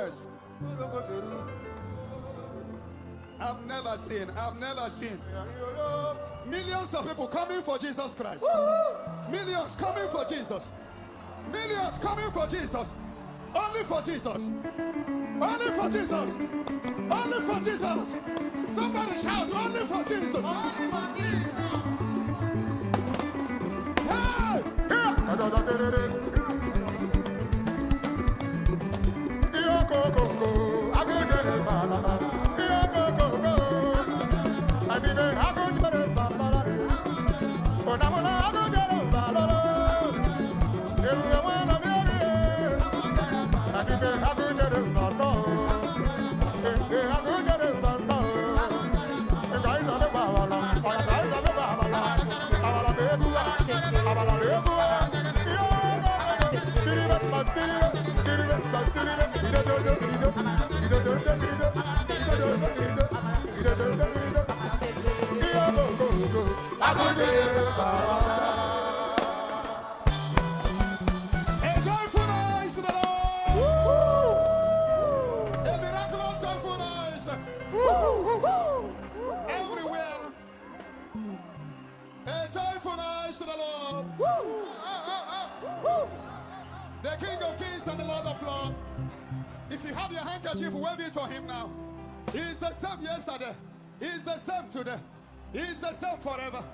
Yes. I've never seen. Millions of people coming for Jesus Christ. Millions coming for Jesus. Millions coming for Jesus. Only for Jesus. Only for Jesus. Only for Jesus. Somebody shout, only for Jesus. Hey! A joyful noise to the Lord. A miraculous joyful noise. Everywhere. A joyful noise to the Lord. The King of Kings and the Lord of Lords. If you have your handkerchief, wave it for him now. He is the same yesterday. He is the same today. He is the same forever.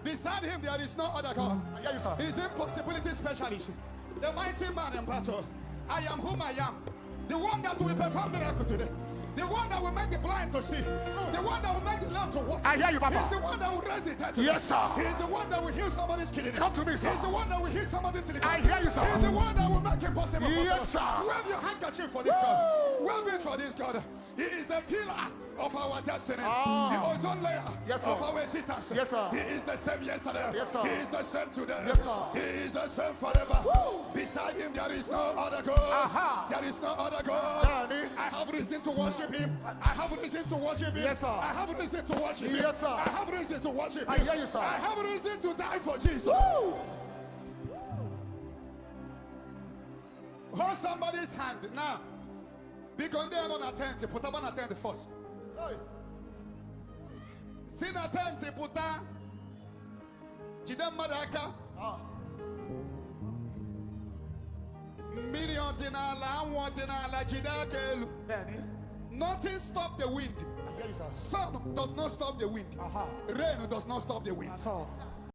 Beside him, there is no other God. He is impossibility specialist. The mighty man in battle. I am whom I am. The one that will perform miracle today. The one that will make the blind to see. The one that will make the lame to walk. I hear you, Papa. He's the one that will raise the dead. Yes, sir. He's the one that will heal somebody's kidney. Come to me, sir. He's the one that will heal somebody's sleep. I hear you, sir. He's the one that will make it possible. Yes, sir. Wave your handkerchief for this God. Wave it for this God. He is the pillar of our destiny. The ozone layer of our existence. Yes, sir. He is the same yesterday. Yes, sir. He is the same today. Yes, sir. He is the same forever. Beside him, there is no other God. There is no other God. I have reason to worship him. I have reason to worship him. Yes, sir. I have reason to worship him. Yes, sir. I have reason to worship him. I hear you, sir. I have reason to die for Jesus. Hold somebody's hand now. Because they are not attentive. Put up on attentive first. Sin attentive. Put up. Chidem Madaka. Million dinala, one dinala, Chidakelu. Nothing stop the wind. Sun does not stop the wind. Rain does not stop the wind.